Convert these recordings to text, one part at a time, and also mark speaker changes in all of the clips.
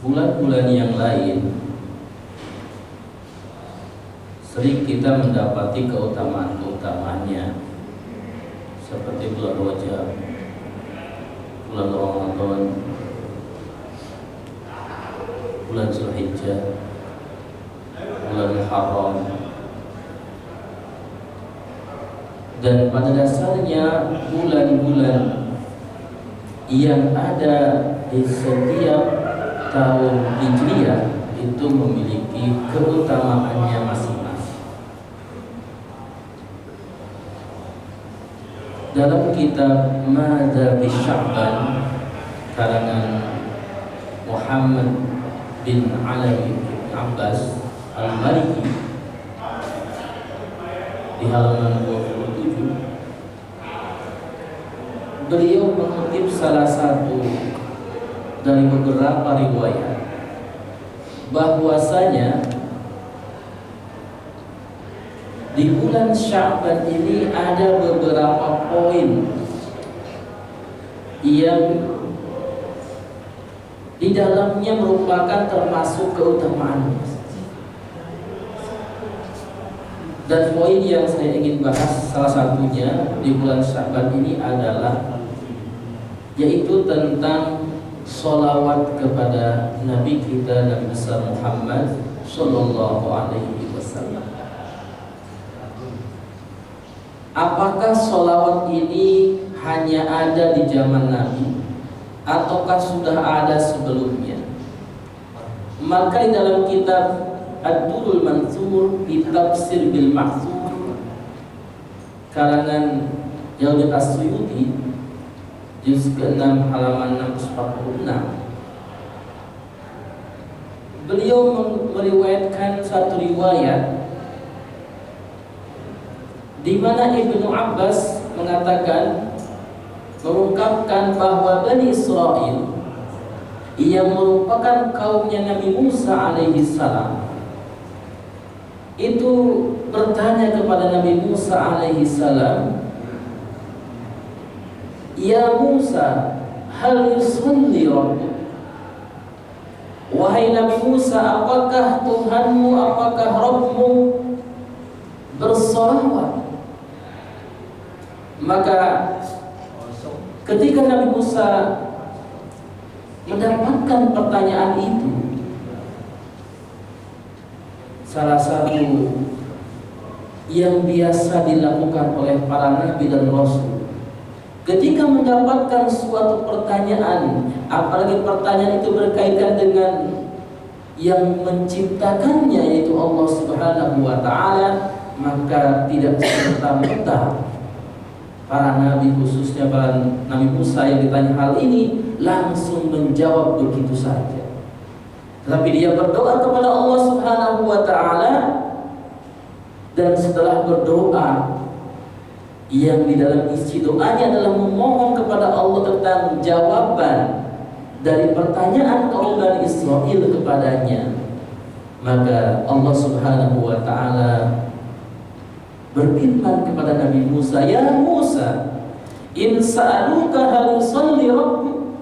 Speaker 1: bulan-bulan yang lain sering kita mendapati keutamaan-keutamaannya, seperti bulan Rajab, bulan Ramadan, bulan Zulhijjah, bulan Haram. Dan pada dasarnya bulan-bulan yang ada di setiap tahun Hijriah itu memiliki keutamaannya masing-masing. Dalam kitab Madhabi Sya'ban karangan Muhammad bin Alawi bin Abbas Al-Maliki di halaman 27, beliau mengutip salah satu dari beberapa riwayat bahwasanya di bulan Sya'ban ini ada beberapa poin yang di dalamnya merupakan termasuk keutamaan. Dan poin yang saya ingin bahas salah satunya di bulan Sya'ban ini adalah yaitu tentang sholawat kepada Nabi kita Nabi besar Muhammad Sallallahu Alaihi Wasallam. Apakah sholawat ini hanya ada di zaman Nabi ataukah sudah ada sebelumnya? Maka di dalam kitab Ad-Durrul Mansur di Tafsir bil Mahsur karangan Jalalain As-Suyuti juz ke-6 halaman 646, beliau meriwayatkan satu riwayat di mana Ibnu Abbas mengungkapkan bahwa Bani Israel yang merupakan kaumnya Nabi Musa alaihi salam itu bertanya kepada Nabi Musa alaihi salam, "Ya Musa, hal yusalli rabbuk?" Wahai Nabi Musa, apakah Tuhanmu, apakah Rabbmu bersolawat? Maka ketika Nabi Musa mendapatkan pertanyaan itu, salah satu yang biasa dilakukan oleh para nabi dan rasul, ketika mendapatkan suatu pertanyaan, apalagi pertanyaan itu berkaitan dengan yang menciptakannya yaitu Allah Subhanahu wa taala, maka tidak serta-merta para nabi, khususnya para Nabi Musa yang ditanya hal ini langsung menjawab begitu saja. Tetapi dia berdoa kepada Allah Subhanahu wa taala, dan setelah berdoa yang di dalam isi doanya adalah memohon kepada Allah tentang jawaban dari pertanyaan kaum Bani Israel kepadanya, maka Allah Subhanahu wa taala berfirman kepada Nabi Musa, "Ya Musa, in sa'aluka hal yusalli rabbuk."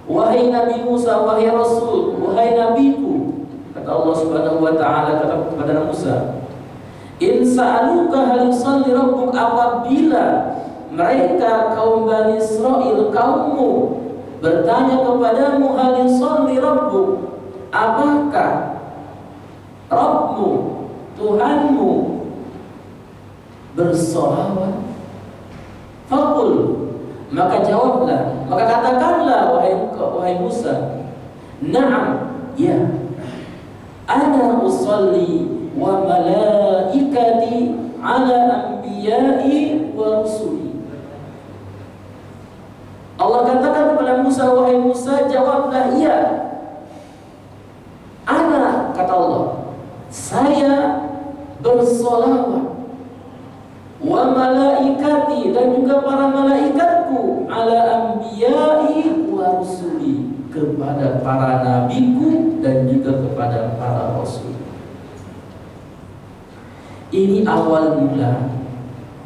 Speaker 1: Wahai Nabi Musa, wahai Rasul, wahai Nabiku, kata Allah Subhanahu wa taala kepada Musa, "In sa'aluka hal yusalli rabbuk," apabila mereka kaum Bani Israel, kaummu, bertanya kepadamu, hal yusalli rabbuk, apakah Rabbmu, Tuhanmu bersolawat? Faqul, maka jawablah, maka katakanlah wahai Musa, "Na'am, ya, ana usalli wa malaikati ala anbiya'i wa rusuli." Allah katakan kepada Musa, wahai Musa, jawablah, iya, ana, kata Allah, saya bersolawat, wa malaikati, dan juga para malaikatku, ala anbiya'i wa rusuli, kepada para nabiku dan juga kepada para rasul. Ini awal mula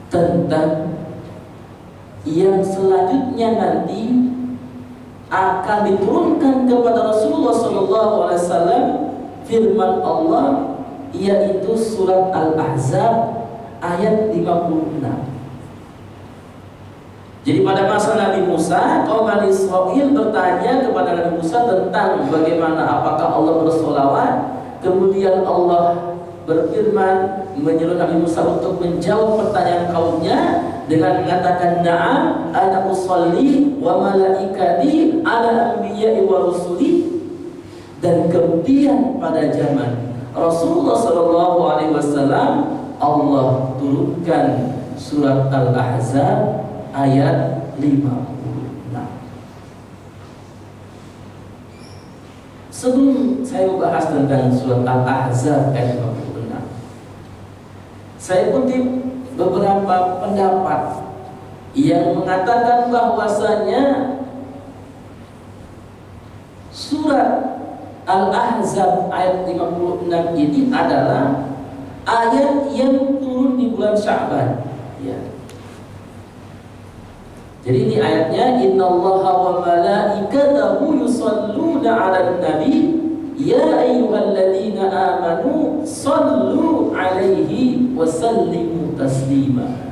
Speaker 1: tentang yang selanjutnya nanti akan diturunkan kepada Rasulullah SAW Shallallahu Alaihi Wasallam firman Allah, yaitu surat Al-Ahzab ayat 56. Jadi pada masa Nabi Musa, kaum Bani Israil bertanya kepada Nabi Musa tentang bagaimana apakah Allah bersolawat. Kemudian Allah berfirman menyuruh Nabi Musa untuk menjawab pertanyaan kaumnya dengan mengatakan, na'am ana usolli wa malaikati ala anbiya'i wa rusuli. Dan kemudian pada zaman Rasulullah Shallallahu Alaihi Wasallam, Allah turunkan surat Al-Ahzab ayat 56. Sebelum saya membahas tentang surat Al-Ahzab ayat 56, saya kutip beberapa pendapat yang mengatakan bahwasanya surat Al-Ahzab ayat 56 ini adalah ayat yang turun di bulan Sya'ban, ya. Jadi ini ayatnya, innallaha wa malaikatahu yusholluna 'alan nabi ya ayyuhalladzina amanu shallu 'alaihi wa sallimu taslima.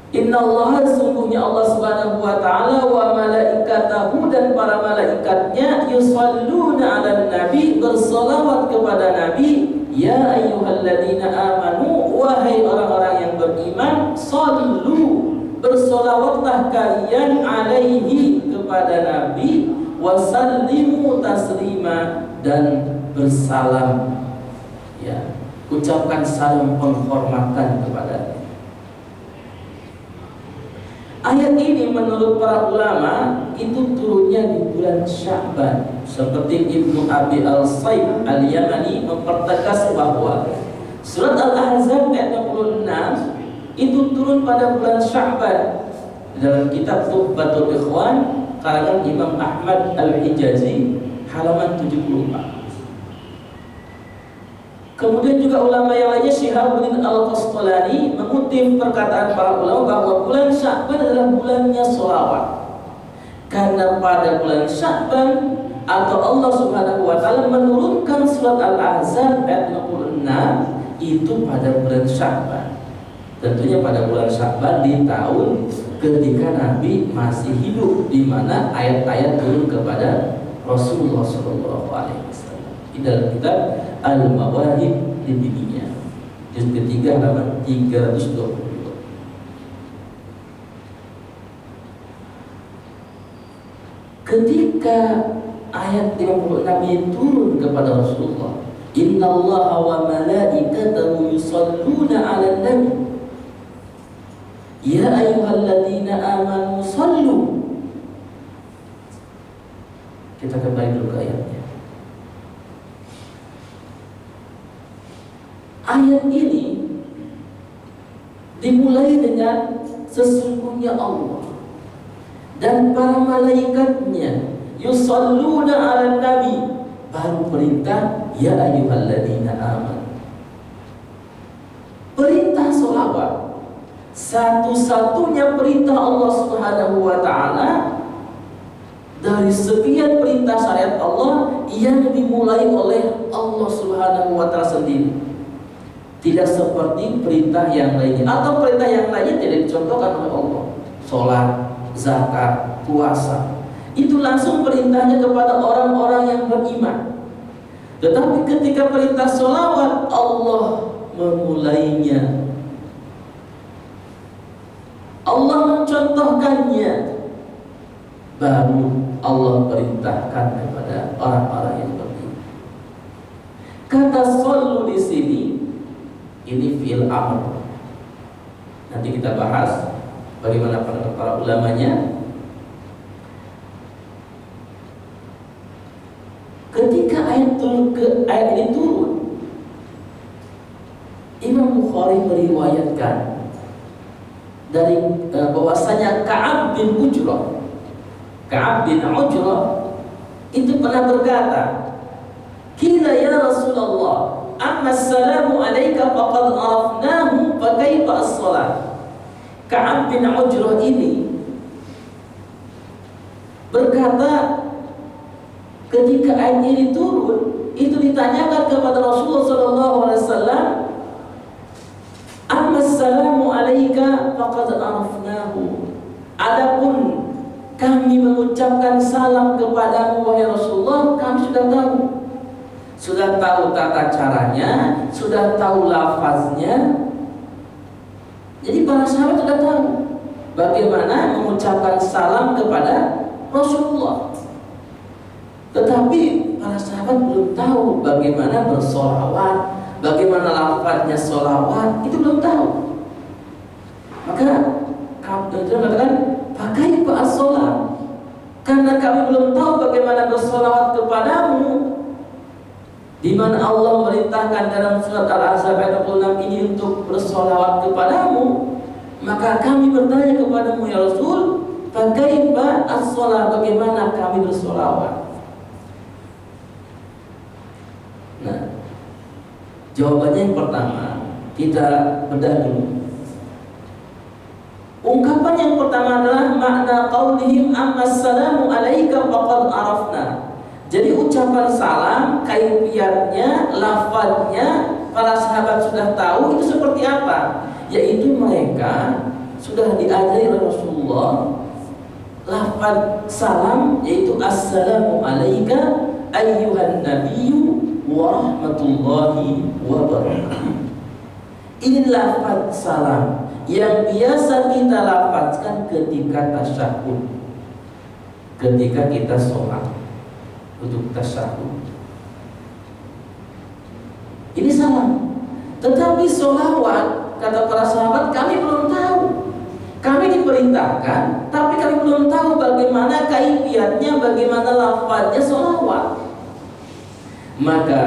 Speaker 1: Innallaha, sungguhnya Allah Subhanahu wa taala, wa malaikatahu, dan para malaikatnya, yusholluna 'alan nabi, bersolawat kepada nabi, ya ayyuhalladzina amanu, wahai orang-orang yang beriman, shallu, bersolawatlah kalian, alaihi, kepada Nabi, wasallimu taslima, dan bersalam, ya, ucapkan salam penghormatan kepadanya. Ayat ini menurut para ulama itu turunnya di bulan Sya'ban. Seperti Ibnu Abi Al-Sayyid Al-Yamani mempertegas bahwa surat Al-Ahzab ayat 66 itu turun pada bulan Sya'ban. Dalam kitab Tuhfatul Ikhwan karangan Imam Ahmad Al-Hijazi halaman 74. Kemudian juga ulama yang lainnya, Syihabuddin Al-Qasqalani mengutip perkataan para ulama bahwa bulan Sya'ban adalah bulannya sholawat. Karena pada bulan Sya'ban atau Allah Subhanahu wa taala menurunkan surat Al-Ahzab ayat 56 itu pada bulan Sya'ban. Tentunya pada bulan Sya'ban di tahun ketika Nabi masih hidup, di mana ayat-ayat turun kepada Rasulullah Shallallahu Alaihi Wasallam. Di dalam kitab Al-Mawahib Diniyah, juz ketiga halaman 322. Ketika ayat 56 ini turun kepada Rasulullah, innallaha wa malaikatahu yusholluna 'alan nabi ya ayyuhalladzina amanu sallu. Kita kembali dulu ke ayatnya. Ayat ini dimulai dengan sesungguhnya Allah dan para malaikatnya yusholluna 'alan nabi, baru perintah ya ayyuhalladzina amanu. Perintah sholawat satu-satunya perintah Allah Subhanahu wa taala dari sekian perintah syariat Allah yang dimulai oleh Allah Subhanahu wa taala sendiri. Tidak seperti perintah yang lainnya, atau perintah yang lainnya tidak dicontohkan oleh Allah. Sholat, zakat, puasa, itu langsung perintahnya kepada orang-orang yang beriman. Tetapi ketika perintah sholawat, Allah memulainya, Allah mencontohkannya, baru Allah perintahkan kepada orang-orang yang beriman. Kata shollu di sini ini fi'il amr. Nanti kita bahas bagaimana pendapat para ulamanya. Ketika ayat ini turun, Imam Bukhari meriwayatkan dari bahwasanya Ka'ab bin Ujrah itu pernah berkata, "Qila ya Rasulullah, amma assalamu alayka faqad arafnahu fa kaifa as-shalah?" Ka'ab bin Ujrah ini berkata, Ketika ayat ini turun, itu ditanyakan kepada Rasulullah SAW, amma salamu alaika faqad arafnahu. Adapun kami mengucapkan salam kepadamu wahai Rasulullah, kami sudah tahu. Sudah tahu tata caranya, sudah tahu lafaznya. Jadi para sahabat sudah tahu bagaimana mengucapkan salam kepada Rasulullah. Tetapi para sahabat belum tahu bagaimana bersolawat, bagaimana lafaznya solawat, itu belum tahu. Maka kami mengatakan, pakai as-sholat, karena kami belum tahu bagaimana bersolawat kepadamu, di mana Allah memerintahkan dalam surat Al-Ahzab ayat 26 ini untuk bersolawat kepadamu. Maka kami bertanya kepadamu ya Rasul, pakai as-sholat, bagaimana kami bersolawat? Nah, jawabannya yang pertama kita bedah dulu. Ungkapan yang pertama adalah makna qaulihim amma salamu alaika faqad arafna. Jadi ucapan salam, kaifiatnya, lafadznya para sahabat sudah tahu itu seperti apa. Yaitu mereka sudah diajari oleh Rasulullah lafadz salam, yaitu assalamu alaika ayyuhan nabiyyu wa rahmatullahi wa barakatuh. Ini lafadz salam yang biasa kita lafadzkan ketika tasyahud, ketika kita sholat untuk tasyahud. Ini salam. Tetapi sholawat, kata para sahabat, kami belum tahu. Kami diperintahkan, tapi kami belum tahu bagaimana kaifiatnya, bagaimana lafadznya sholawat. Maka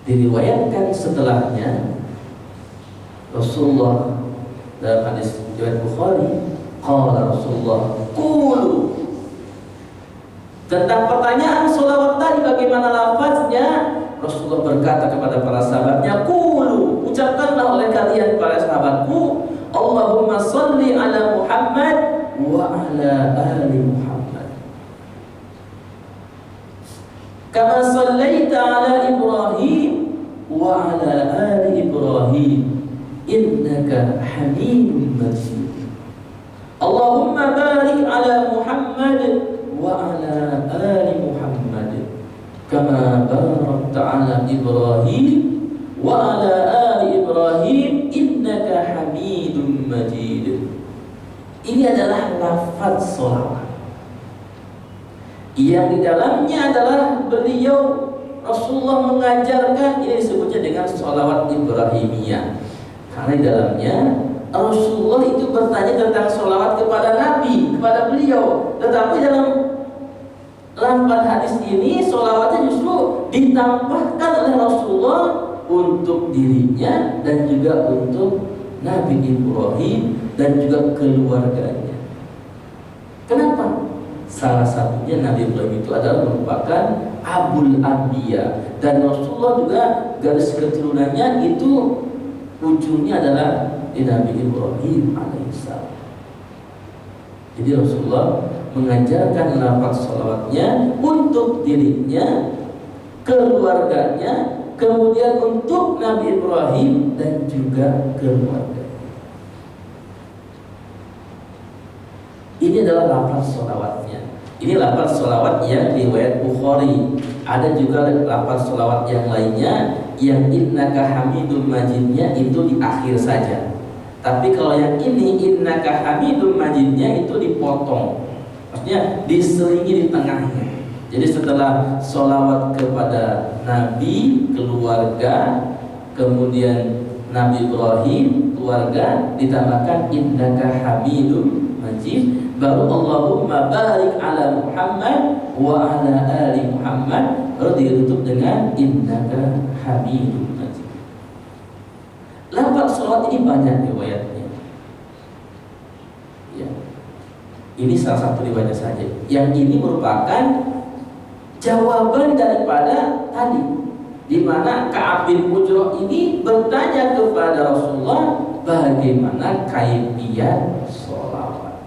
Speaker 1: diriwayatkan setelahnya Rasulullah dalam hadis riwayat Bukhari, qala Rasulullah qulu, tentang pertanyaan sholawat tadi bagaimana lafaznya, Rasulullah berkata kepada para sahabatnya, qulu, ucapkanlah oleh kalian para sahabatku, Allahumma sholli ala Muhammad wa ala ali Muhammad kama shallaita ala Ibrahim wa ala ali Ibrahim innaka Hamidum Majid. Allahumma barik ala Muhammad wa ala ali Muhammad kama barakta ala Ibrahim wa ala ali Ibrahim innaka Hamidum Majid. Ini adalah lafaz sholawat yang di dalamnya adalah beliau Rasulullah mengajarkan, ini disebutnya dengan sholawat Ibrahimiyah. Karena di dalamnya Rasulullah itu bertanya tentang sholawat kepada Nabi, kepada beliau. Tetapi dalam lafaz hadis ini sholawatnya justru ditambahkan oleh Rasulullah untuk dirinya dan juga untuk Nabi Ibrahim dan juga keluarganya. Kenapa? Salah satunya Nabi Ibrahim itu adalah merupakan Abul Anbiya, dan Rasulullah juga garis keturunannya itu ujungnya adalah di Nabi Ibrahim alaihissalam. Jadi Rasulullah mengajarkan lafaz sholawatnya untuk dirinya, keluarganya, kemudian untuk Nabi Ibrahim dan juga keluarga. Ini adalah lafaz sholawatnya. Ini lafaz sholawat yang riwayat Bukhari. Ada juga lafaz sholawat yang lainnya yang innaka Hamidum Majidnya itu di akhir saja. Tapi kalau yang ini innaka Hamidum Majidnya itu dipotong, maksudnya diselingi di tengahnya. Jadi setelah sholawat kepada Nabi, keluarga, kemudian Nabi Ibrahim, keluarga, ditambahkan innaka Hamidum Majid, baru Allahumma barik ala Muhammad wa ala ali Muhammad, lalu ditutup dengan innaka Hamidum Majid. Lafaz sholawat ini banyak riwayatnya. Ya. Ini salah satu riwayat saja. Yang ini merupakan jawaban daripada tadi, di mana Ka'ab bin Ujrah ini bertanya kepada Rasulullah bagaimana kaifiat sholawat.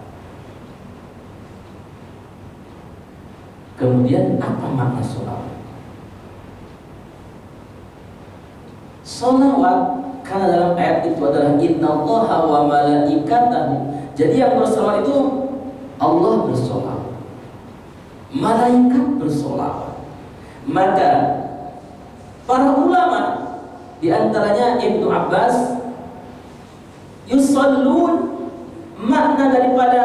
Speaker 1: Kemudian apa makna sholawat? Sholawat karena dalam ayat itu adalah innallaha wa malaikatahu. Jadi yang bersolawat itu Allah bersolawat, malaikat bersolawat. Maka para ulama di antaranya Ibnu Abbas, yusallun, makna daripada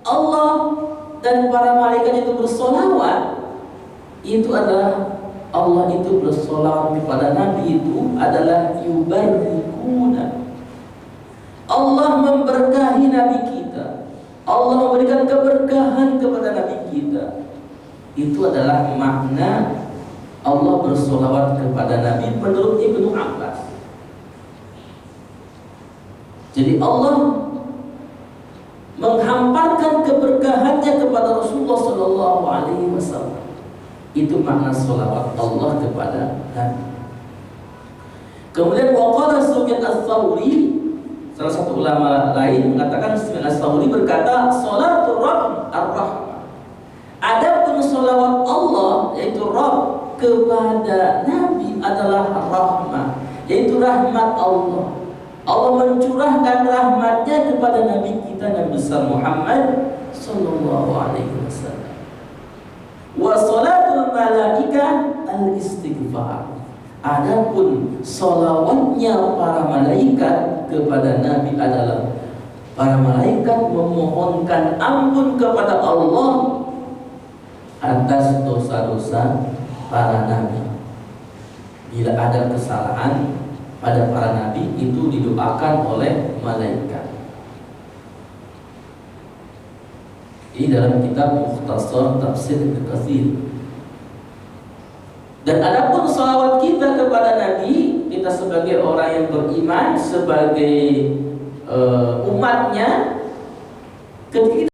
Speaker 1: Allah dan para malaikat itu bersolawat itu adalah Allah itu bersolawat kepada Nabi itu adalah yubarikuna. Allah memberkahi Nabi kita, Allah memberikan keberkahan kepada Nabi kita. Itu adalah makna Allah bersolawat kepada Nabi menurut Ibnu Abbas. Jadi Allah menghamparkan keberkahannya kepada Rasulullah Shallallahu Alaihi Wasallam. Itu makna solawat Allah kepada Nabi. Kemudian waqala Sufyan Ats-Tsauri, salah satu ulama lain mengatakan, Sufyan Ats-Tsauri berkata, sholatul Rabb ar-Rahmah. Adapun solawat Allah yaitu Rabb kepada Nabi adalah rahmah, yaitu rahmat Allah. Allah mencurahkan rahmatnya kepada Nabi kita, Nabi besar Muhammad sallallahu alaihi wasallam. Wa salatul malaikah al-istighfar. Adapun salawatnya para malaikat kepada Nabi adalah para malaikat memohonkan ampun kepada Allah atas dosa-dosa para nabi. Bila ada kesalahan pada para nabi itu didoakan oleh malaikat. Ini dalam kitab Mukhtasar Tafsir Ibnu Katsir. Dan adapun salawat kita kepada Nabi, kita sebagai orang yang beriman, sebagai umatnya, ketika kita